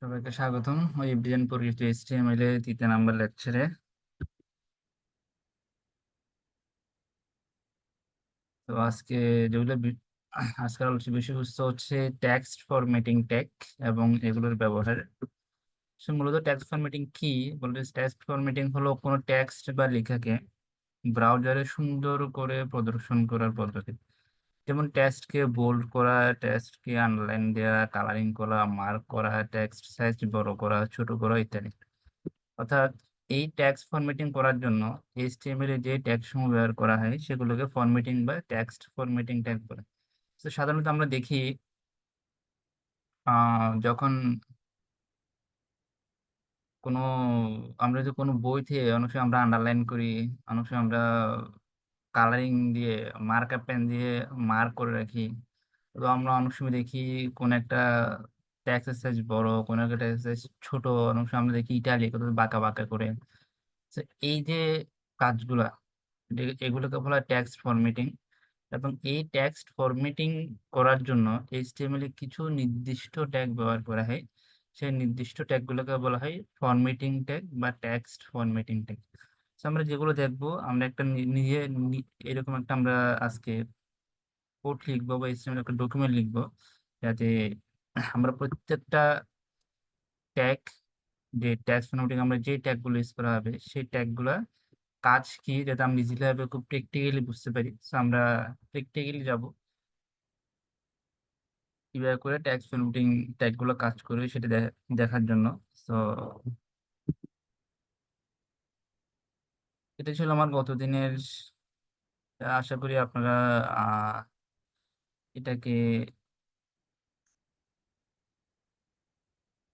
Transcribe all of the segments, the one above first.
সবাইকে স্বাগতম web design পরিচিত এইচটিএমএল এর 3 নম্বর লেকচারে। তো আজকে যেগুলো আজকের আলোচনার বিষয়বস্তু হচ্ছে টেক্সট ফরম্যাটিং টেক এবং এগুলোর ব্যবহার। মূলত টেক্সট ফরম্যাটিং কি বলতে, টেক্সট ফরম্যাটিং হলো কোনো টেক্সট বা লেখাকে ব্রাউজারে সুন্দর করে প্রদর্শন করার পদ্ধতি। যেমন টেক্সটকে বোল্ড করা, টেক্সটকে আন্ডারলাইন দেওয়া, কালারিং করা, মার্ক করা, টেক্সট সাইজ বড় করা, ছোট করা ইত্যাদি। অর্থাৎ এই ট্যাক্স ফরম্যাটিং করার জন্য এইচটিএমএল এ যে ট্যাগ সমূহ ব্যবহার করা হয় সেগুলোকে ফরম্যাটিং বা টেক্সট ফরম্যাটিং ট্যাগ বলে। তো সাধারণত আমরা দেখি যখন কোনো আমরা যদি কোনো বইতে অনেক সময় আমরা আন্ডারলাইন করি, অনেক সময় আমরা কালারিং দিয়ে, মার্কার পেন দিয়ে মার্ক করে রাখি। তো আমরা অনেক সময় দেখি কোন একটা টেক্সট সাইজ বড়, কোন একটা টেক্সট সাইজ ছোট, অনেক সময় আমরা দেখি ইটালিক বাঁকা বাঁকা করে। তো এই যে কাজগুলা, এগুলোকে বলা হয় টেক্সট ফরম্যাটিং। এবং এই টেক্সট ফরম্যাটিং করার জন্য এইচটিএমএল এ কিছু নির্দিষ্ট ট্যাগ ব্যবহার করা হয়। সেই নির্দিষ্ট ট্যাগগুলোকে বলা হয় ফরম্যাটিং ট্যাগ বা টেক্সট ফরম্যাটিং ট্যাগ। আমরা যেগুলো দেখবো, আমরা একটা নিজে এরকম একটা আমরা আজকে কোড লিখবো বা এইচটিএমএল একটা ডকুমেন্ট লিখবো, যাতে আমরা প্রত্যেকটা ট্যাগ, যে ট্যাগ ফরম্যাটিং আমরা যে ট্যাগগুলো ইউজ করা হবে সেই ট্যাগগুলো কাজ কি, যাতে আমরা ইজিলি ভাবে খুব প্র্যাকটিক্যালি বুঝতে পারি। তো আমরা প্র্যাকটিক্যালি যাব কিভাবে করে ট্যাক্স ফরম্যাটিং ট্যাগ গুলো কাজ করবে সেটা দেখার জন্য। তো এটা ছিল আমার গতদিনের। আশা করি আপনারা আহ এটাকে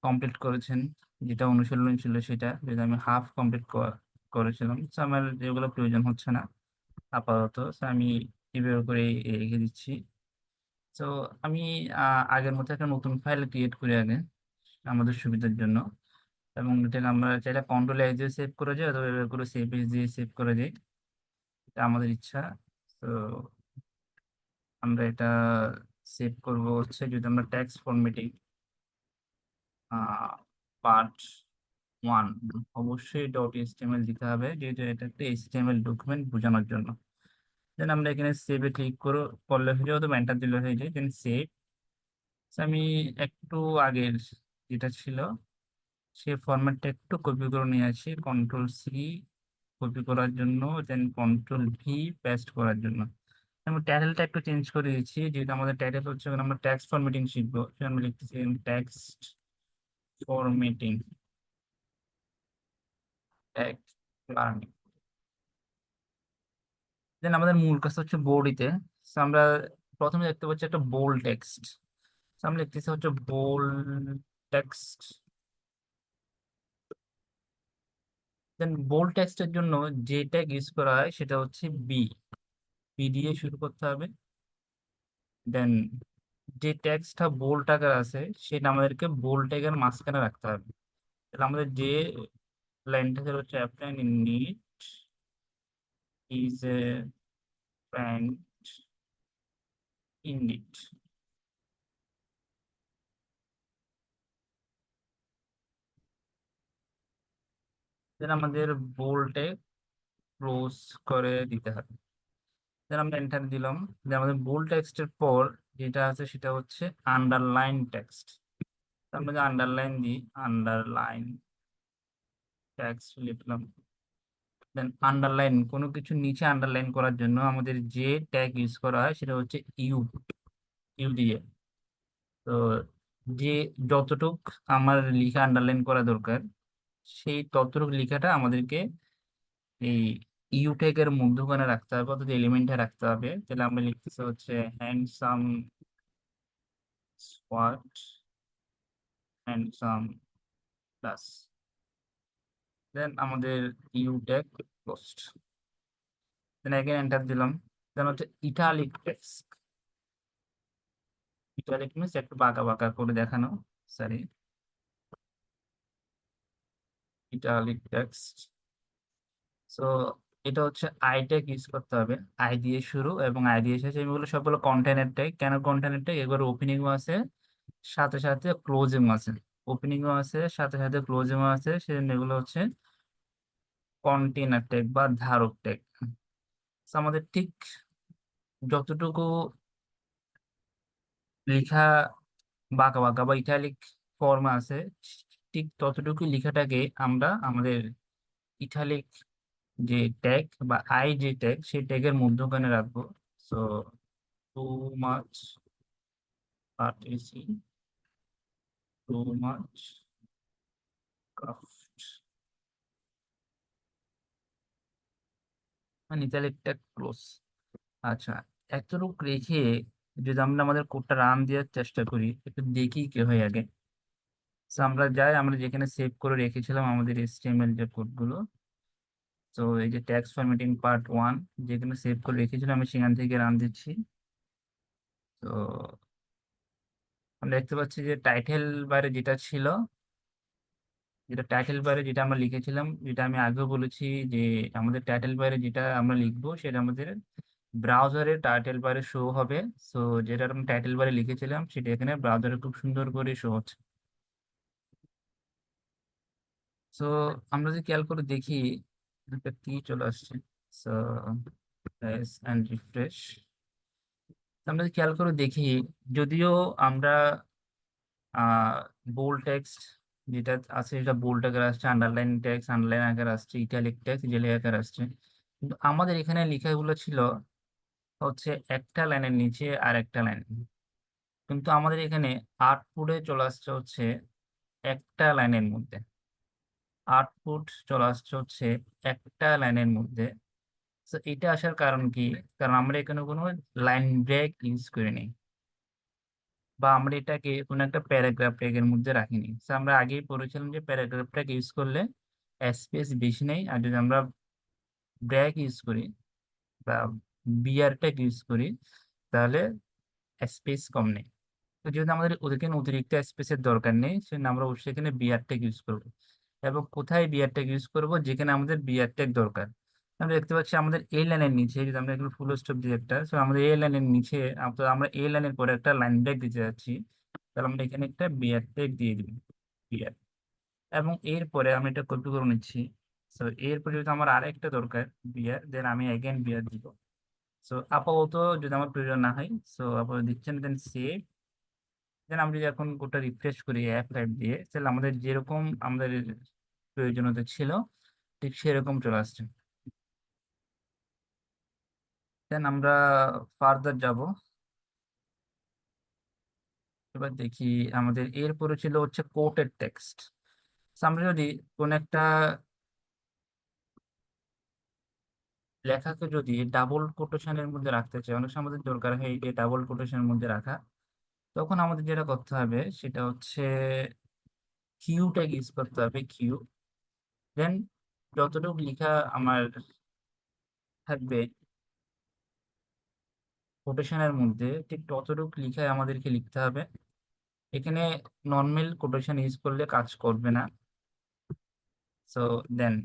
কমপ্লিট করেছেন। যেটা অনুশীলন ছিল সেটা যেটা আমি হাফ কমপ্লিট করেছিলাম, তো আমার যেগুলো প্রয়োজন হচ্ছে না আপাতত, তো আমি এভাবে করে রেখে দিচ্ছি। তো আমি আগের মতো একটা নতুন ফাইল ক্রিয়েট করি আগে আমাদের সুবিধার জন্য। এবং এটাকে আমরা চাইলে কন্ট্রোল এস দিয়ে সেভ করা যায়, অথবা এভাবে করে সেভ এস দিয়ে সেভ করা যায়, এটা আমাদের ইচ্ছা। তো আমরা এটা সেভ করব হচ্ছে, যদি আমরা টেক্সট ফরম্যাটিং পার্ট 1, অবশ্যই ডট এইচটিএমএল দিতে হবে, যেহেতু এটা একটা এইচটিএমএল ডকুমেন্ট বোঝানোর জন্য। দেন আমরা এখানে সেভে ক্লিক করলে হয়ে যায়, অথবা এন্টার দিলে হয়ে যায়। দেন সেভ। আমি একটু আগের যেটা ছিল সেই ফরম্যাটটা একটু কপি করে নিয়ে আসি, কন্ট্রোল C কপি করার জন্য, দেন কন্ট্রোল V পেস্ট করার জন্য। আমি টাইটেলটা একটু চেঞ্জ করে দিচ্ছি, যেহেতু আমাদের টাইটেল হচ্ছে এখন আমরা ট্যাক্স ফরম্যাটিং শিখবো, সেটা আমরা লিখতেছি টেক্সট ফরম্যাটিং ট্যাক্স লার্নিং। দেন আমাদের মূল কাজ হচ্ছে বডিতে। আমরা প্রথমে দেখতে পাচ্ছি একটা বোল্ড টেক্সট, আমরা লিখতেছি হচ্ছে বোল্ড টেক্সট। দেন বোল্ড টেক্সটের জন্য যে ট্যাগ ইউজ করা হয় সেটা হচ্ছে বি। বি দিয়ে শুরু করতে হবে। দেন যে টেক্সটটা বোল্ড আকার আছে সেটা আমাদেরকে বোল্ড ট্যাগের মাঝখানে রাখতে হবে। তাহলে আমাদের যে লাইনটা ছিল হচ্ছে apply need is a pant indeed. Then আমাদের বোল্টে ক্লোজ করে দিতে হবে। দেন আমরা এন্টার দিলাম। যে আমাদের বোল্ড টেক্সটের পর যেটা আছে সেটা হচ্ছে আন্ডারলাইন টেক্সট। আমরা যে আন্ডারলাইন দিই, আন্ডারলাইন টেক্সট লিখলাম। দেন আন্ডারলাইন, কোনো কিছু নিচে আন্ডারলাইন করার জন্য আমাদের যে ট্যাগ ইউজ করা হয় সেটা হচ্ছে ইউ। ইউ দিয়ে, তো যে যতটুক আমার লিখা আন্ডারলাইন করা দরকার সেই ততটুক লেখাটা আমাদেরকে এই ইউ ট্যাগের মধ্যখানে রাখতে হবে, অর্থাৎ এলিমেন্টে রাখতে হবে। তাহলে আমরা লিখতেছি হচ্ছে handsome squad, handsome plus, then আমাদের u tag post. Then again enter দিলাম। দেন হচ্ছে ইটালিক টেক্সট। ইটালিক মিনস একটু বাঁকা বাঁকা করে দেখানো, সরি, ইটালিক টেক্সট। সো এটা হচ্ছে আই ট্যাগ ইউজ করতে হবে, আই দিয়ে শুরু এবং আই দিয়ে শেষ। এগুলো সবগুলো কন্টেনার ট্যাগ। কেন কন্টেনার ট্যাগ? এগুলো ওপেনিং আছে, সাথে সাথে ক্লোজিং আছে। ওপেনিংও আছে, সাথে সাথে ক্লোজিংও আছে, সেজন্য এগুলো হচ্ছে কন্টেনার ট্যাগ বা ধারক ট্যাগ। আমাদের ঠিক যতটুকু লেখা বাঁকা বাঁকা বা ইটালিক ফর্ম আছে, ঠিক ততটুকু লেখাটাকে আমরা আমাদের ইটালিক যে ট্যাগ বা আই যে ট্যাগ, সেই ট্যাগের মধ্যখানে রাখবো। So too much RTC, too much craft, মানে ইটালিক ট্যাগ ক্লোজ। আচ্ছা, এতটুকু রেখে যদি আমরা আমাদের কোডটা রান দেওয়ার চেষ্টা করি, একটু দেখি কি হয় আগে। So, আমরা যাই, আমরা যেখানে সেভ করে রেখেছিলাম আমাদের HTML যে কোডগুলো, তো এই যে ট্যাক্স ফরম্যাটিং পার্ট 1 যেখানে সেভ করে রেখেছিলাম, আমি সেখান থেকে রান দিচ্ছি। তো আমরা দেখতে পাচ্ছি যে টাইটেল বারে যেটা ছিল, যেটা টাইটেল বারে যেটা আমরা লিখেছিলাম, যেটা আমি আগেও বলেছি যে আমাদের টাইটেল বারে যেটা আমরা লিখবো সেটা আমাদের ব্রাউজারে টাইটেল বারে শো হবে। সো যেটা আমরা টাইটেল বারে লিখেছিলাম সেটা এখানে ব্রাউজারে খুব সুন্দর করে শো হচ্ছে। সো আমরা যদি খেয়াল করে দেখি, একটা কি চলে আসছে। So and refresh. আমরা যদি খেয়াল করে দেখি, যদিও আমরা বোল্ড টেক্সট যেটা আছে সেটা বোল্ড আকারে আসছে, আন্ডারলাইন টেক্সট আন্ডারলাইন আকারে আসছে, ইটালিক টেক্সট ইটালিক আকারে আসছে, কিন্তু আমাদের এখানে লেখাগুলো ছিল হচ্ছে একটা লাইনের নিচে আর একটা লাইন, কিন্তু আমাদের এখানে আউটপুটে চলে আসছে হচ্ছে একটা লাইনের মধ্যে। আউটপুট চলে আসছে হচ্ছে একটা লাইনের মধ্যে। তো এটা আসার কারণ কি? কারণ আমরা এখানে কোনো লাইন ব্রেক ইউজ করিনি, বা আমরা এটাকে কোনো একটা প্যারাগ্রাফ ট্যাগের মধ্যে রাখিনি। তো আমরা আগেই পড়েছিলাম যে প্যারাগ্রাফ ট্যাগ ইউজ করলে স্পেস বেশি নেই, আর যদি আমরা ব্রেক ইউজ করি বা বিআর ট্যাগ ইউজ করি তাহলে স্পেস কম নেই। তো যেহেতু আমাদের ওদেরকে অতিরিক্ত স্পেসের দরকার নেই, সেজন্য আমরা অবশ্যই এখানে বিআর ট্যাগ ইউজ করবো। এবং কোথায় বিআর ট্যাগ ইউজ করবো? যেখানে আমাদের বিআর ট্যাগ দরকার। আমরা দেখতে পাচ্ছি আমাদের এই লাইনের নিচে, যদি আমরা এখানে ফুল স্টপ দিই একটা, তো আমাদের এই লাইনের নিচে আমরা এই লাইনের পরে একটা লাইন ব্রেক দিতে যাচ্ছি, তাহলে আমরা এখানে একটা বিআর ট্যাগ দিয়ে দিব, বিআর। এবং এরপরে আমি এটা কপি করে নিচ্ছি। তো এরপরে যদি আমার আরেকটা দরকার বিআর, দেন আমি এগেন বিআর দিব। সো আপাতত যদি আমার প্রয়োজন না হয়, সো আপাতত দিচ্ছেন, দেন সেভ। দেন আমরা যদি এখন গোটা রিফ্রেশ করি F5 দিয়ে, তাহলে আমাদের যেরকম আমাদের প্রয়োজনীয়তা ছিল ঠিক সেরকম চলে আসছে। দেন আমরা ফার্দার যাব। এবার দেখি আমাদের এরপরে ছিল হচ্ছে কোটেড টেক্সট। আমরা যদি কোন একটা লেখাকে যদি ডাবল কোটেশনের মধ্যে রাখতে চাই, অনেক সময় আমাদের দরকার হয় এই ডাবল কোটেশনের মধ্যে রাখা, তখন আমাদের যেটা করতে হবে সেটা হচ্ছে কিউ ট্যাগ ইউজ করতে হবে, কিউ। দেন যতটুকু লেখা আমার থাকবে কোটেশনের মধ্যে, ঠিক ততটুকু লিখায় আমাদেরকে লিখতে হবে। এখানে নর্মাল কোটেশন ইউজ করলে কাজ করবে না। সো দেন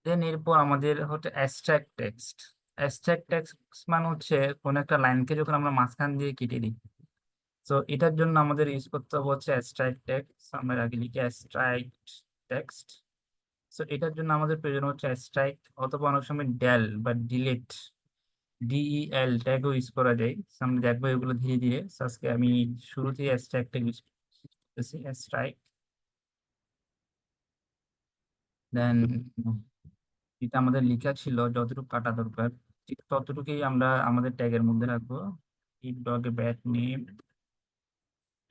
দেন এরপর আমাদের হচ্ছে অ্যাবস্ট্রাক্ট টেক্সট। অ্যাবস্ট্রাক্ট টেক্সট মানে হচ্ছে কোন একটা লাইনকে যখন আমরা মাঝখান দিয়ে কেটে দিই, তো এটার জন্য আমাদের ইউজ করতে হবে হচ্ছে অ্যাবস্ট্রাক্ট টেক্সট। আমরা আগে লিখি অ্যাবস্ট্রাক্ট টেক্সট। সো এটার জন্য আমাদের প্রয়োজন হচ্ছে অ্যাবস্ট্রাক্ট, অথবা অনেক সময় ডেল বা ডিলিট, ডিইএল ট্যাগও ইউজ করা যায়। So, আমরা দেখবো এগুলো ধীরে ধীরে। So, আজকে আমি শুরুতেই অ্যাবস্ট্রাক্ট ট্যাগ ইউজ করতেছি, অ্যাবস্ট্রাক্ট। দেন এটা আমাদের লেখা ছিল যতটুকু কাটা দরকার, ঠিক ততটুকুই আমরা আমাদের ট্যাগের মধ্যে রাখবো। It dog a bad name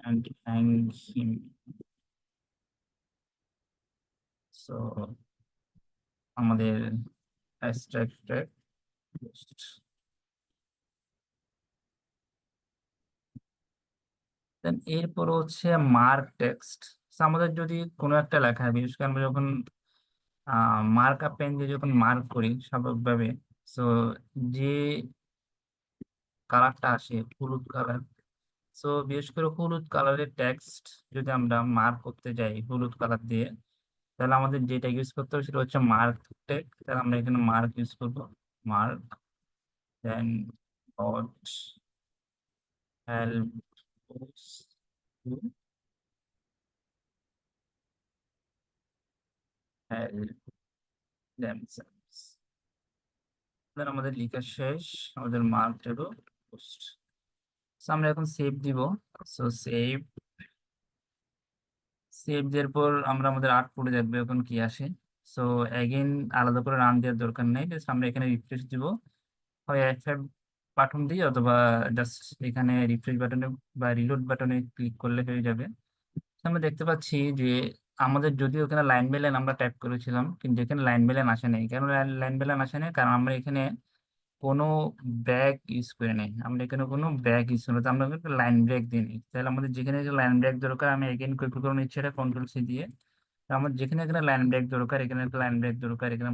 and hang him. So আমাদের অ্যাবস্ট্রাক্ট ট্যাগ। দেন এরপর হচ্ছে মার্ক টেক্সট। আমাদের যদি কোনো একটা লেখা, বিশেষ করে আমরা যখন মার্ক আপ পেন দিয়ে যখন মার্ক করি স্বাভাবিকভাবে, সো যে কালারটা আসে হলুদ কালার। সো বিশেষ করে হলুদ কালারের টেক্সট যদি আমরা মার্ক করতে যাই হলুদ কালার দিয়ে, তাহলে আমাদের যেটা ইউজ করতে হবে সেটা হচ্ছে মার্ক টেক। তাহলে আমরা এখানে মার্ক ইউজ করবো, মার্ক। দেন ডট হেল্প হ্যাঁ, আমাদের লেখা শেষ, আমাদের মার্ক দেবো পোস্ট। আমরা এখন সেভ দিব। সো সেভ, সেভ দেওয়ার পর আমরা আমাদের আউটপুটে দেখবো এখন কি আসে। সো এগেইন আলাদা করে রান দেওয়ার দরকার নেই, জাস্ট আমরা এখানে রিফ্রেশ দিব, হয় F5 বাটন দিয়ে অথবা জাস্ট এখানে রিফ্রেশ বাটনে বা রিলোড বাটনে ক্লিক করলে হয়ে যাবে। আমরা দেখতে পাচ্ছি যে আমাদের যদিও এখানে লাইন বাই লাইন আমরা ট্যাপ করেছিলাম, কিন্তু এখানে লাইন বাই লাইন আসে নাই। কেন লাইন বাই লাইন আসে নাই? কারণ আমরা এখানে কোনো ব্রেক ইউজ করে নাই, আমরা এখানে কোনো ব্রেক ইউজ করি না, তো আমরা একটা লাইন ব্রেক দিই নি। তাহলে আমাদের যেখানে লাইন ব্রেক দরকার, আমি এগেইন কপি করে নিচ্ছি, এটা কন্ট্রোল C দিয়ে। তো আমার যেখানে এখানে লাইন ব্রেক দরকার, এখানে একটা লাইন ব্রেক দরকার, এখানে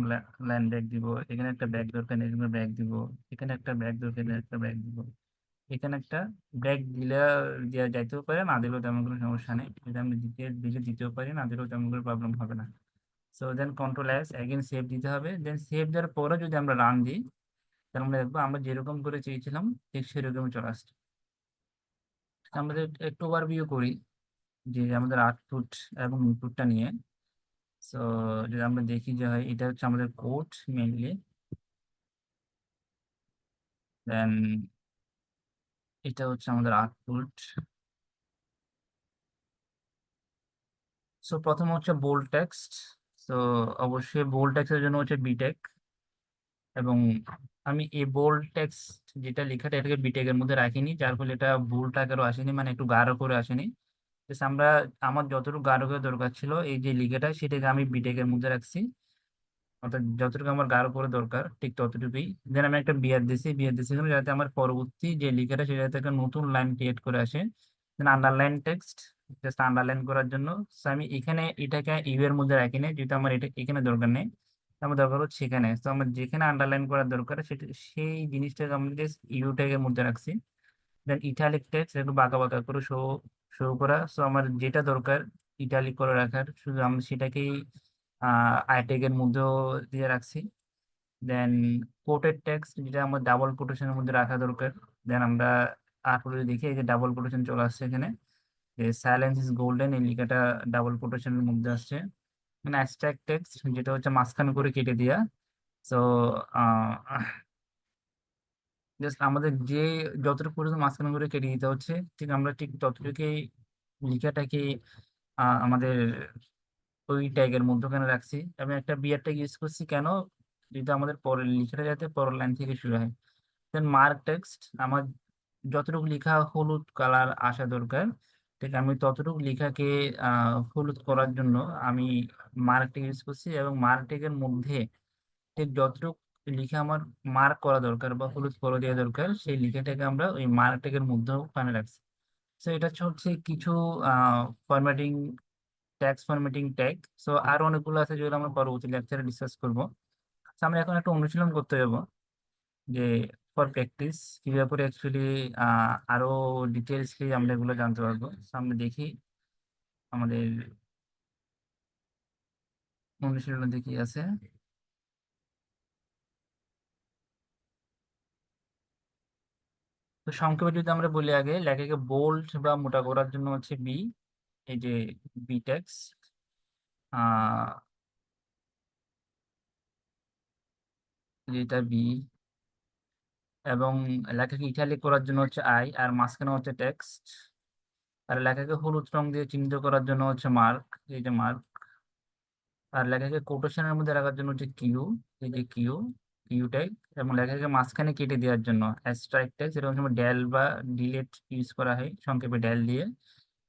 লাইন ব্রেক দিব। এখানে একটা ব্রেক দরকার, এখানে ব্রেক দিব। এখানে একটা ব্রেক দরকার, এখানে একটা ব্রেক দিব। এখানে একটা ব্রেক দিলে দেওয়া যাইতেও পারে, না দিলেও তেমন কোনো সমস্যা নেই। যদি আমি দিলে দিতেও পারি, না দিলেও তেমন কোনো প্রবলেম হবে না। So then control S, again save দিতে হবে। দেন সেভ দেওয়ার পরে যদি আমরা রান দিই, তাহলে আমরা দেখবো আমরা যেরকম করে চেয়েছিলাম ঠিক সেরকম চলে আসছে। আমাদের একটু ওভারভিউ করি যে আমাদের আউটপুট এবং ইনপুটটা নিয়ে। সো যদি আমরা দেখি যে হয়, এটা হচ্ছে আমাদের কোড মেইনলি। দেন এটা হচ্ছে আমাদের আউটপুট। সো প্রথম হচ্ছে বোল্ড টেক্সট। সো অবশ্যই বোল্ড টেক্সটের জন্য হচ্ছে বিটেক, এবং আমি এই বোল্ড টেক্সট যেটা লেখাটা এটাকে বিটেকের মধ্যে রাখিনি, যার ফলে এটা বোল্ড আকারও আসেনি, মানে একটু গাঢ় করে আসেনি। Just আমরা আমার যতটুকু গাঢ় করে দরকার ছিল এই যে লেখাটা, সেটাকে আমি বিটেকের মধ্যে রাখছি। অর্থাৎ যতটুকু আমার গাঢ় করে দরকার ঠিক ততটুকুই। দেন আমি একটা বিয়ার দিছি এখানে, যাতে আমার পরবর্তী যে লেখাটা সেটা যাতে একটা নতুন লাইন ক্রিয়েট করে আসে। দেন আন্ডারলাইন টেক্সট, জাস্ট আন্ডারলাইন করার জন্য। So আমি এখানে এটাকে ইউ এর মধ্যে রাখি না, যেহেতু আমার এটা এখানে দরকার নেই। আমার দরকার হচ্ছে এখানে। তো আমার যেখানে আন্ডারলাইন করার দরকার সেটা, সেই জিনিসটাকে আমি জাস্ট ইউ ট্যাগের মধ্যে রাখছি। দেন ইটালিক টেক্সট একটু বাঁকা বাঁকা করে শো শো করা। সো আমার যেটা দরকার ইটালিক করে রাখার, শুধু আমি সেটাকেই আই ট্যাগের মধ্যেও দিয়ে রাখছি। দেন কোটেড টেক্সট, যেটা আমার ডাবল কোটেশনের মধ্যে রাখা দরকার। দেন আমরা তারপরে দেখি এই যে ডাবল কোটেশন চলে আসছে এখানে, যে সাইলেন্স ইজ গোল্ডেন এই লেখাটা ডাবল কোটেশনের মধ্যে আসছে। মানে অ্যাবস্ট্রাক্ট টেক্সট, যেটা হচ্ছে মাঝখানে করে কেটে দেওয়া। সো জাস্ট আমাদের যে যতটুকু পর্যন্ত মাঝখানে করে কেটে দিতে হচ্ছে, ঠিক আমরা ঠিক ততটুকুই লেখাটাকে আমাদের ওই ট্যাগের মধ্যখানে রাখছি। এবং একটা বিয়ার ট্যাগ ইউজ করছি কেন? যেটা আমাদের পরের লেখাটা যাতে পরের লাইন থেকে শুরু হয়। দেন মার্ক টেক্সট, আমার যতটুকু লেখা হলুদ কালার আসা দরকার, ঠিক আমি ততটুকু লেখাকে হলুদ করার জন্য আমি মার্ক ট্যাগ ইউজ করছি। এবং মার্ক ট্যাগের মধ্যে ঠিক যতটুকু লিখে আমার মার্ক করা দরকার বা হলুদ করে দেওয়া দরকার, সেই লিখাটাকে আমরা ওই মার্ক ট্যাগের মধ্যেও ওখানে রাখছি। তো এটা হচ্ছে কিছু formatting, tax formatting tag. So আরো অনেকগুলো আছে যেগুলো আমরা পরবর্তী লেকচারে ডিসকাস করবো। তো আমরা এখন একটা অনুশীলন করতে যাবো, যে ফর প্র্যাকটিস কিভাবে করে অ্যাকচুয়ালি আরো ডিটেলসলি আমরা এগুলো জানতে পারবো। তো আমরা দেখি আমাদের অনুশীলনে কি আছে। তো সংক্ষেপে যদি আমরা বলি, আগে লেখাকে বোল্ড বা মোটা করার জন্য হচ্ছে বি, এই যে বি টেক্স। যেটা বি, এবং লেখাকে ইটালিক করার জন্য হচ্ছে আই, আর মাঝখানে হচ্ছে টেক্সট। আর লেখাকে হলুদ রং দিয়ে চিহ্নিত করার জন্য হচ্ছে মার্ক, এই যে মার্ক। আর লেখাকে কোটেশনের মধ্যে রাখার জন্য হচ্ছে কিউ, এই যে কিউ, কিউ ট্যাগ। এবং লেখাকে মাঝখানে কেটে দেওয়ার জন্য অ্যাস্ট্রাইক ট্যাগ, যেটা অনেক সময় ডেল বা ডিলেট ইউজ করা হয় সংক্ষেপে ডেল দিয়ে।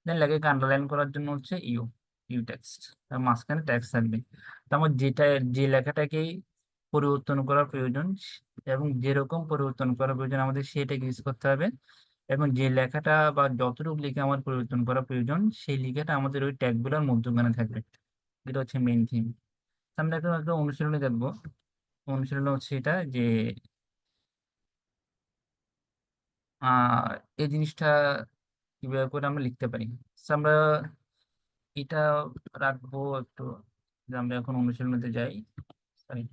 দেন লেখাকে আন্ডারলাইন করার জন্য হচ্ছে ইউ, ইউ টেক্সট। আর মাঝখানে ট্যাক্স থাকবে। তো আমার যেটা, যে লেখাটাকেই পরিবর্তন করার প্রয়োজন এবং যেরকম পরিবর্তন করার প্রয়োজন আমাদের সেটাকে ইউজ করতে হবে। এবং যে লেখাটা বা যতটুকু লিখে আমার পরিবর্তন করা প্রয়োজন, সেই লেখাটা আমাদের ওই ট্যাগগুলোর মধ্যখানে থাকবে। এটা হচ্ছে মেইন থিম। আমরা এখন একটা অনুশীলনে দেখবো। অনুশীলন হচ্ছে এটা যে আহ এই জিনিসটা কিভাবে করে আমরা লিখতে পারি। So, আমরা এটা রাখবো একটু, যে আমরা এখন অনুশীলনীতে যাই। Sorry.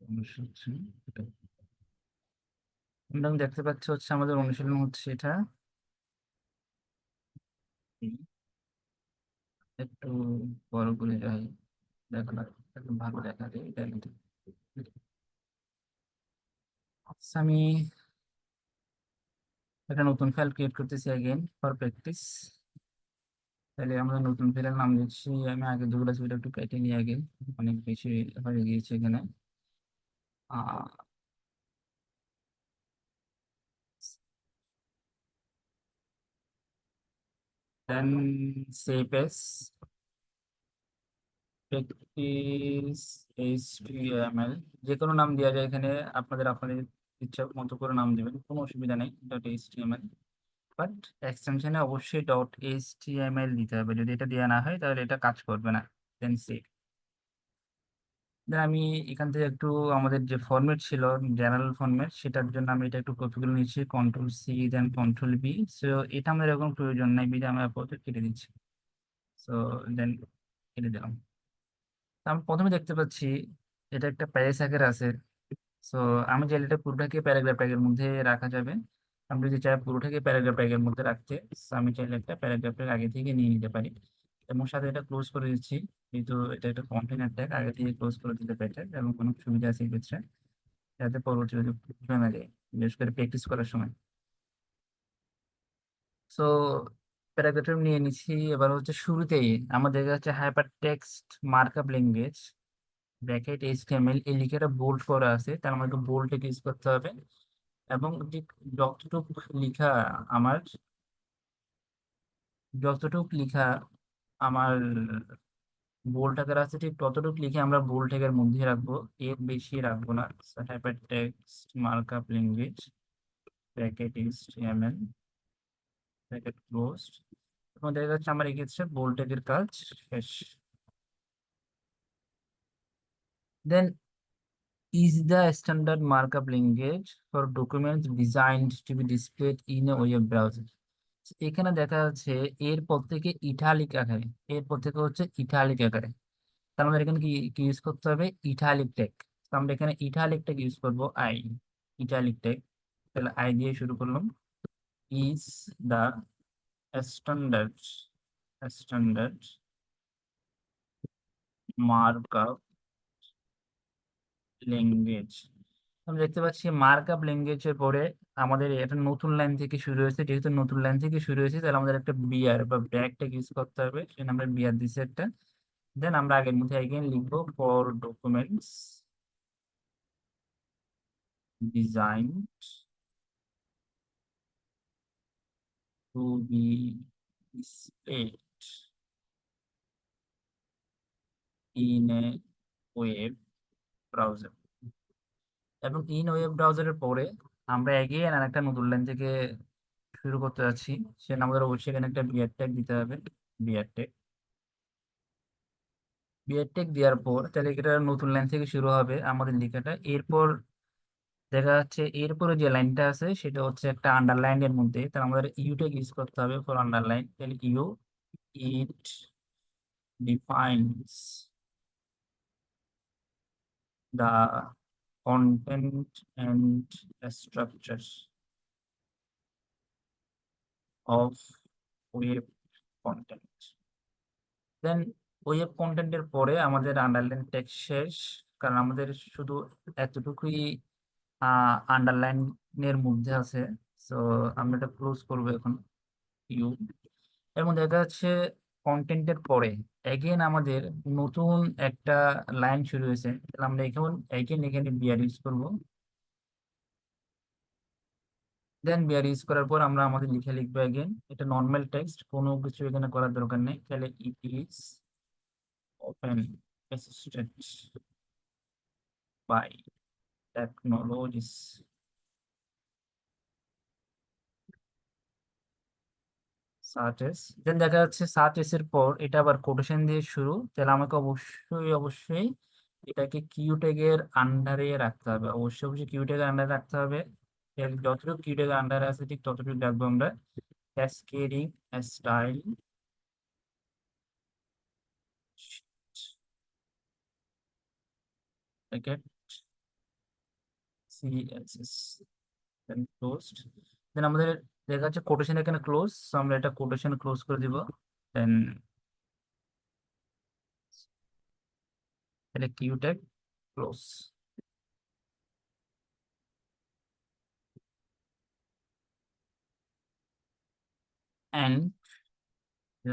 অনুশীলন আমরা দেখতে পাচ্ছি হচ্ছে আমাদের অনুশীলন হচ্ছে এটা। একটু বড় করে যাই, দেখো না, একটু ভালো দেখা যায় এটা কিন্তু। আচ্ছা, আমি একটা নতুন ফাইল ক্রিয়েট করতেছি अगेन ফর প্র্যাকটিস। তাহলে আমরা নতুন ফাইলের নাম দিচ্ছি, আমি আগে যেগুলো ছিল একটু কেটে নিই আগে, অনেক বেশি হয়ে গিয়েছে এখানে। দেন সেভ এস প্র্যাকটিস এইচটিএমএল, যে কোনো নাম দেওয়া যায় এখানে, আপনাদের ইচ্ছা মতো করে নাম দিবেন, কোনো অসুবিধা নেই। ডট এইচটিএমএল, বাট এক্সটেনশনে অবশ্যই ডট এইচটিএমএল দিতে হবে, যদি এটা দেওয়া না হয় তাহলে এটা কাজ করবে না। দেন সেভ। দেন আমি এখান থেকে একটু আমাদের যে ফরম্যাট ছিল, জেনারেল ফরম্যাট, সেটার জন্য আমি এটা একটু কপি করে নিচ্ছি, কন্ট্রোল সি দেন কন্ট্রোল বি। সো এটা আমাদের এখন প্রয়োজন নাই, বিধে আমি আপাতত কেটে দিচ্ছি। সো দেন কেটে দিলাম। তো আমি প্রথমে দেখতে পাচ্ছি এটা একটা প্যারেস আকারে আছে। সো আমি চাইলে এটা পুরোটাকে প্যারাগ্রাফ ট্যাগের মধ্যে রাখা যাবে। আমি যদি চাই পুরোটাকে প্যারাগ্রাফ ট্যাগের মধ্যে রাখতে, so আমি চাইলে একটা প্যারাগ্রাফ ট্যাগ আগে থেকে নিয়ে নিতে পারি এবং সাথে এটা ক্লোজ করে দিচ্ছি। কিন্তু এটা একটা কন্টেনার ট্যাগ, আগে থেকে ক্লোজ করে দিতে বেটার এবং কোনো সুবিধা আছে এক্ষেত্রে, যাতে পরবর্তী যদি না যায়, বিশেষ করে প্র্যাকটিস করার সময়। সো প্যারাগ্রাফ নিয়ে নিচ্ছি। এবার হচ্ছে শুরুতেই আমাদের কাছে hyper text markup language bracket HTML এই লিখাটা বোল্ড করা আছে, তার আমাকে বোল্ড ইউজ করতে হবে। এবং যে যতটুকু লিখা আমার যতটুকু লিখা আমার বোল্ড আকার আছে, ঠিক ততটুকু লিখে আমরা বোল্ড ট্যাগের মধ্যে রাখবো, এর বেশি রাখবো না। Hyper text markup language bracket HTML bracket closed. এবং দেখা যাচ্ছে আমার এক্ষেত্রে বোল্ড ট্যাগের কাজ শেষ। দেন is the standard markup language for documents designed to be displayed in a web browser. এখানে দেখা যাচ্ছে এরপর থেকে ইটালিক আকারে, এরপর থেকে হচ্ছে ইটালিক আকারে, তার আমাদের এখানে কি কি ইউজ করতে হবে? Italic tag. আমরা এখানে ইটালিক ট্যাগ ইউজ করবো, আই, ইটালিক ট্যাগ। তাহলে আই দিয়ে শুরু করলাম। Is the standard standard markup language. আমরা দেখতে পাচ্ছি মার্কআপ ল্যাঙ্গুয়েজের পরে আমাদের এটা নতুন লাইন থেকে শুরু হয়েছে, যেহেতু নতুন লাইন থেকে শুরু হয়েছে তাহলে আমাদের একটা বিআর বা ব্র্যাকেট ইউজ করতে হবে, সেখানে আমরা বিআর দিচ্ছি একটা। দেন আমরা আগের মধ্যে এগেইন লিখবো for documents design to be displayed in a web browser. এবং ইন ওয়েব ব্রাউজারের পরে আমরা এগেইন আর একটা নতুন লাইন থেকে শুরু করতে যাচ্ছি, সেখানে আমাদের অবশ্যই এখানে একটা বিআর ট্যাগ দিতে হবে। বিআর ট্যাগ, বিএডটেক দেওয়ার পর তাহলে এটা নতুন লাইন থেকে শুরু হবে আমাদের লেখাটা। এরপর দেখা যাচ্ছে এরপরে যে লাইনটা আছে সেটা হচ্ছে একটা আন্ডারলাইন এর মধ্যে, তাহলে আমাদের ইউটেক ইউজ করতে হবে ফর আন্ডারলাইন। তাহলে u, it defines the content and structure of web content. Then web কন্টেন্টের পরে আমাদের আন্ডারলাইন টেক্সট শেষ, কারণ আমাদের শুধু এতটুকুই আন্ডারলাইনের মধ্যে আছে। সো আমরা এটা ক্লোজ করবো এখন। ইউ, এবং দেখা যাচ্ছে কন্টেন্টের পরে এগেন আমাদের নতুন একটা লাইন শুরু হয়েছে, তাহলে আমরা এখন এগেন এখানে বিআর ইউজ করবো। দেন বিআর ইউজ করার পর আমরা আমাদের লিখে লিখবো এগেন, এটা নর্মাল টেক্সট, কোনো কিছু এখানে করার দরকার নেই। তাহলে it is open assisted by technologies searches. Then দেখা যাচ্ছে সার্চেস এর পর এটা আবার কোটেশন দিয়ে শুরু, তাহলে আমাকে অবশ্যই এটাকে কিউ ট্যাগের আন্ডারে রাখতে হবে, অবশ্যই কিউ ট্যাগের আন্ডারে রাখতে হবে। এর যতটুকু কিউ ট্যাগের আন্ডারে আছে ঠিক ততটুকু রাখবো আমরা। ক্যাসকেডিং স্টাইল ব্র্যাকেট সিএসএস দেন ক্লোজড। দেন আমাদের দেখা যাচ্ছে কোটেশন এখানে ক্লোজ, আমরা এটা কোটেশন ক্লোজ করে দিব। দেন এটা কিউ ট্যাগ ক্লোজ। এন্ড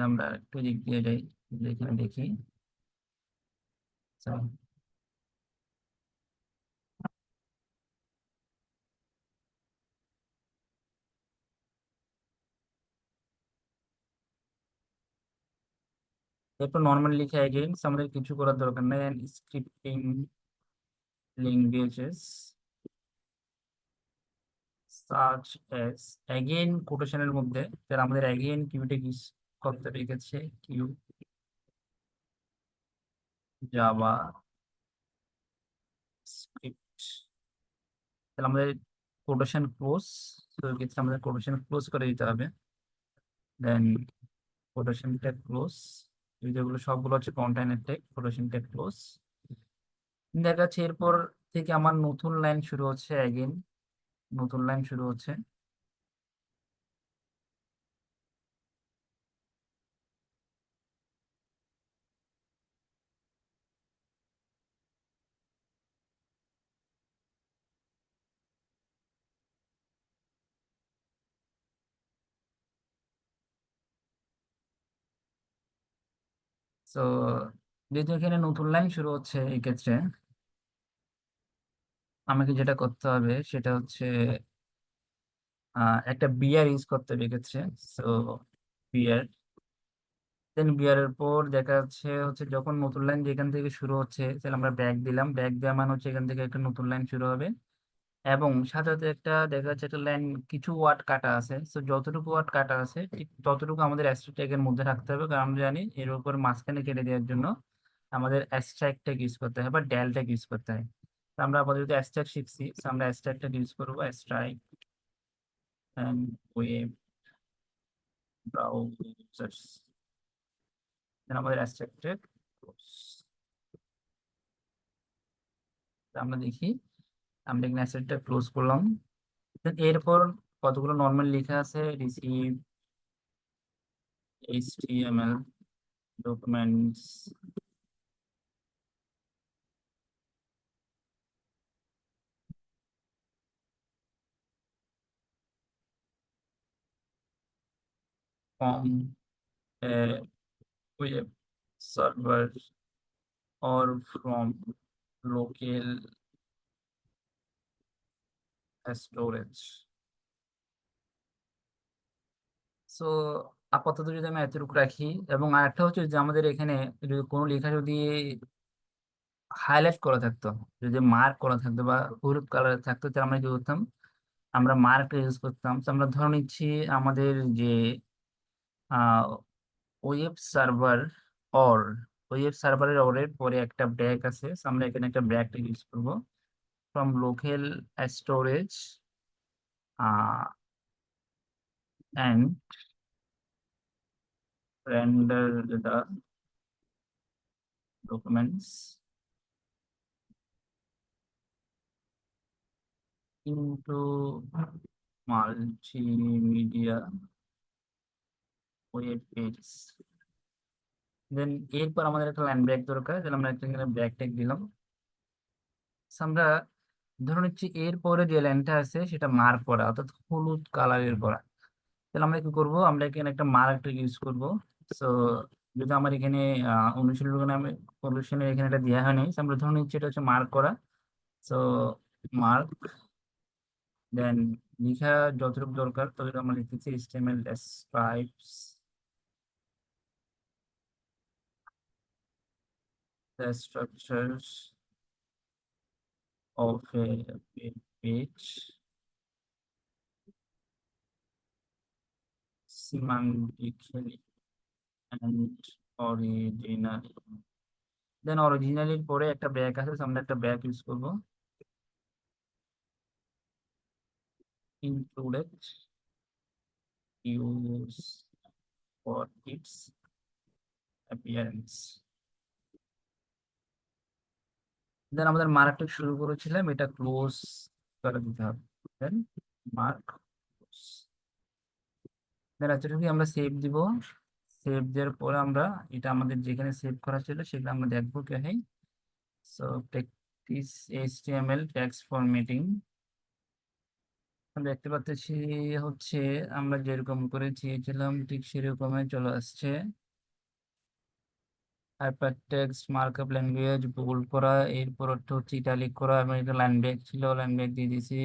আমরা একটু দিক দিয়ে যাই, এখানে দেখি। So, এরপর নর্মাল লিখে এগেইন আমাদের কিছু করার দরকার নেই। Scripting languages such as, again কোটেশনের মধ্যে, তাহলে আমাদের এগেইন কিউটা ইউজ করতে রেখেছে কিউ জাভা স্ক্রিপ্ট। তাহলে আমাদের কোটেশন ক্লোজ, তো এক্ষেত্রে আমাদের কোটেশন ক্লোজ করে দিতে হবে। দেন কোটেশন ট্যাগ ক্লোজ, যেগুলো সবগুলো হচ্ছে container tag, quotation tag close. দেখা যাচ্ছে এরপর থেকে আমার নতুন লাইন শুরু হচ্ছে, এগেইন নতুন লাইন শুরু হচ্ছে। তো যেহেতু এখানে নতুন লাইন শুরু হচ্ছে, এই ক্ষেত্রে আমাকে যেটা করতে হবে সেটা হচ্ছে একটা বিয়ার ইউজ করতে হবে এক্ষেত্রে। সো বিয়ার, দেন বিয়ারের পর দেখা যাচ্ছে হচ্ছে যখন নতুন লাইন যেখান থেকে শুরু হচ্ছে, তাহলে আমরা ব্যাক দিলাম, ব্যাক দেওয়া মানে হচ্ছে এখান থেকে একটা নতুন লাইন শুরু হবে। এবং সাথে সাথে একটা দেখা যাচ্ছে একটা লাইন কিছু ওয়ার্ড কাটা আছে, তো যতটুকু ওয়ার্ড কাটা আছে ঠিক ততটুকু আমাদের অ্যাস্ট্রিক ট্যাগের মধ্যে রাখতে হবে, কারণ আমরা জানি এর উপর মাঝখানে কেটে দেওয়ার জন্য আমাদের অ্যাস্ট্রাক্ট ট্যাগ ইউজ করতে হয় বা ডেল ট্যাগ ইউজ করতে হয়। তো আমরা আপাতত অ্যাস্ট্রাক্ট শিখছি, তো আমরা অ্যাস্ট্রাক্ট ট্যাগ ইউজ করবো, অ্যাস্ট্রাক্ট এন্ড ওয়েব ব্রাউজার্স। আমাদের অ্যাস্ট্রাক্ট ট্যাগ আমরা দেখি, আমরা এখানে অ্যাস্ট্রাক্ট ট্যাগ ক্লোজ করলাম। Then এরপর কতগুলো নর্মাল লেখা আছে, receive HTML documents from a web server or from local storage. So আপাতত যদি আমি এতটুকু রাখি, এবং আরেকটা হচ্ছে যে আমাদের এখানে যদি কোনো লেখা যদি হাইলাইট করা থাকতো, যদি মার্ক করা থাকতো বা হলুদ কালার থাকতো, তাহলে আমরা কি করতাম, আমরা মার্ক ইউজ করতাম। তো আমরা ধরে নিচ্ছি আমাদের যে ওয়েব সার্ভার অর, ওয়েব সার্ভারের অরের পরে একটা ব্র্যাক আছে, so আমরা এখানে একটা ব্র্যাক ইউজ করব। From local storage and render the documents into multimedia web page. Then এরপর আমাদের একটা লাইন ব্রেক দরকার, তাহলে আমরা একটা এখানে ব্রেক ট্যাগ দিলাম। So আমরা ধরে নিচ্ছি এরপরে যে লাইনটা আছে সেটা মার্ক করা, অর্থাৎ হলুদ কালারের করা। তাহলে আমরা কি করব, আমরা এখানে একটা মার্ক ইউজ করব। সো যদি আমার এখানে অনুশীলনের এখানে এটা দেওয়া হয়নি, so আমরা ধরে নিচ্ছি এটা হচ্ছে মার্ক করা। সো মার্ক, দেন লেখা যতটুকু দরকার ততটুকু আমরা লিখতেছি HTML describes the structures of a web page semantically and originally. দেন অরিজিনালির পরে একটা ব্র্যাক আছে, so আমরা একটা ব্র্যাক ইউজ করব, included use for its appearance. দেন আমাদের মার্কটা শুরু করেছিলাম, এটা ক্লোজ করে দিতে হবে। দেন মার্ক, দেন এতটুকু আমরা সেভ দিব। সেভ দেওয়ার পরে আমরা এটা আমাদের যেখানে সেভ করা ছিল সেটা আমরা দেখবো কে হয়। So practice HTML tax formatting দেখতে পাচ্ছি হচ্ছে আমরা যেরকম করে চেয়েছিলাম ঠিক সেরকমই চলে আসছে। হাইপারটেক্সট মার্কআপ ল্যাঙ্গুয়েজ বোল্ড করা, এরপর হচ্ছে ইটালিক করা, এবং এটা লাইন ব্রেক ছিল, লাইন ব্রেক দিয়ে দিয়েছি।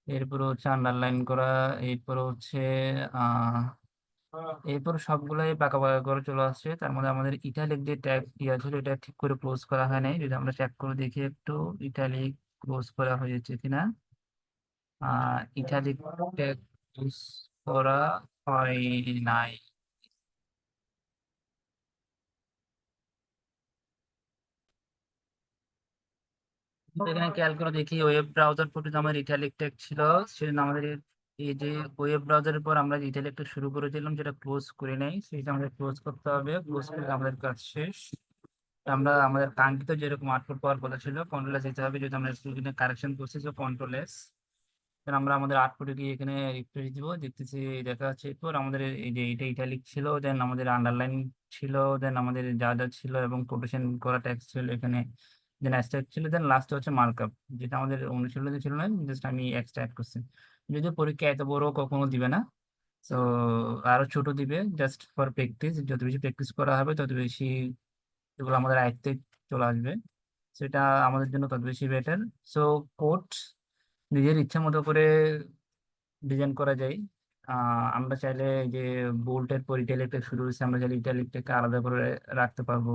এরপর হচ্ছে আন্ডারলাইন করা, এরপর হচ্ছে আহ এরপর সবগুলাই পাকা পাকা করে চলে আসছে। তার মধ্যে আমাদের ইটালিক যে ট্যাগ ইয়ে ছিল এটা ঠিক করে ক্লোজ করা হয় নাই, যদি আমরা চেক করে দেখি একটু ইটালিক ক্লোজ করা হয়েছে কিনা। ইটালিক ট্যাগ ক্লোজ করা হয় নাই। এখানে খেয়াল করে দেখি ওয়েব ব্রাউজার পর্যন্ত আমার ইটালিক ট্যাগ ছিল, সেজন্য আমাদের এই যে ওয়েব ব্রাউজারের পর আমরা যে ইটালিক ট্যাগ শুরু করেছিলাম যেটা ক্লোজ করে নেই, সেটা আমাদের ক্লোজ করতে হবে। ক্লোজ করলে আমাদের কাজ শেষ। আমরা আমাদের কাঙ্ক্ষিত যেরকম আউটপুট পাওয়ার কথা ছিল কন্ট্রোল এস দিতে হবে, যেহেতু আমরা স্ক্রিনে কারেকশন করছি, তো কন্ট্রোল এস। আমরা আমাদের আউটপুটে গিয়ে এখানে রিফ্রেশ দিব, দেখতেছি দেখা যাচ্ছে। এরপর আমাদের এই যে এটা ইটালিক ছিল, দেন আমাদের আন্ডারলাইন ছিল, দেন আমাদের যা যা ছিল এবং কোটেশন করা টেক্সট ছিল এখানে, দেন অ্যাস্ট্যাক ছিল, দেন লাস্টে হচ্ছে মার্কআপ, যেটা আমাদের অনুশীলনে ছিল না, জাস্ট আমি এক্সট্রা অ্যাড করছি। যদিও পরীক্ষা এত বড় কখনো দিবে না, তো আরো ছোট দিবে, জাস্ট ফর প্র্যাকটিস। যত বেশি প্র্যাকটিস করা হবে তত বেশি এগুলো আমাদের আয়ত্তে চলে আসবে, সেটা আমাদের জন্য তত বেশি বেটার। সো কোড নিজের ইচ্ছা মতো করে ডিজাইন করা যায়। আমরা চাইলে এই যে বোল্টের পর ইটালিকটা শুরু হয়েছে, আমরা চাইলে ইটালিকটাকে আলাদা করে রাখতে পারবো।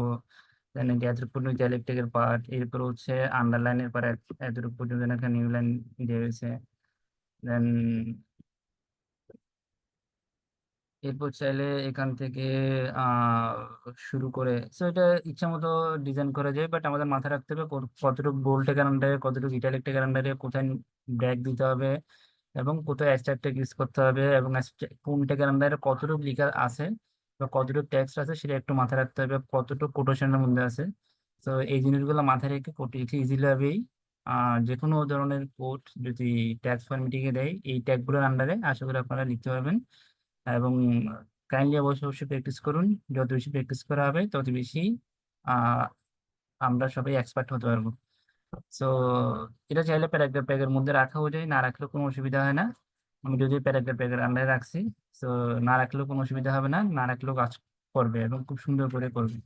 দেন এতটুকু পর্যন্ত ইটালিকটাকের পার্ট, এরপর হচ্ছে আন্ডারলাইনের পর এতটুকু পর্যন্ত একটা নিউ লাইন দিয়ে হয়েছে। দেন এরপর চাইলে এখান থেকে শুরু করে, সো এটা ইচ্ছা মতো ডিজাইন করা যায়, বাট আমাদের মাথায় রাখতে হবে কতটুকু বোল্টে আন্ডারে, কতটুকু ইটালিক আন্ডারে, কোথায় ব্রেক দিতে হবে, এবং কোথায় স্ট্যাক ইউজ করতে হবে, এবং কোন টেকের আন্ডারে কতটুকু লিখা আছে বা কতটুকু টেক্সট আছে সেটা একটু মাথায় রাখতে হবে, কতটুকু কোটেশনের মধ্যে আছে। তো এই জিনিসগুলো মাথায় রেখে কোড লিখে ইজিলি হবেই। যে কোনো ধরনের কোড যদি ট্যাগ ফরম্যাটিং এ দেয় এই ট্যাগগুলোর আন্ডারে, আশা করি আপনারা লিখতে পারবেন। এবং কাইন্ডলি অবশ্যই অবশ্যই প্র্যাকটিস করুন, যত বেশি প্র্যাকটিস করা হবে তত বেশি আহ আমরা সবাই এক্সপার্ট হতে পারবো। সো এটা চাইলে প্যারাগ্রাফ প্যাগের মধ্যে রাখাও যায়, না রাখলেও কোনো অসুবিধা হয় না। আমি যদি প্যারাগ্রাফ প্যাগের আন্ডারে রাখছি, তো না রাখলেও কোনো অসুবিধা হবে না, না রাখলেও কাজ করবে এবং খুব সুন্দর করে করবে।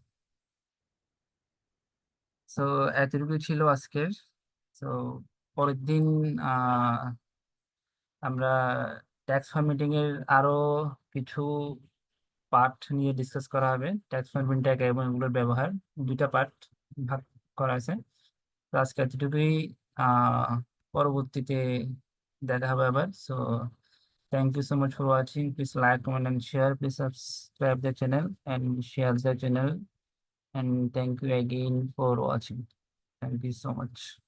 সো এতটুকুই ছিল আজকের। তো পরের দিন আহ আমরা ট্যাক্স ফরম্যাটিং এর আরো কিছু পার্ট নিয়ে ডিসকাস করা হবে। ট্যাক্স ফরম্যাটিং ট্যাগ এবং এগুলোর ব্যবহার, দুইটা পার্ট ভাগ করা আছে। তো আজকে এতটুকুই। আহ পরবর্তীতে দেখা হবে আবার। So thank you so much for watching, please like comment and share, please subscribe the channel and share the channel, and thank you again for watching. Thank you so much.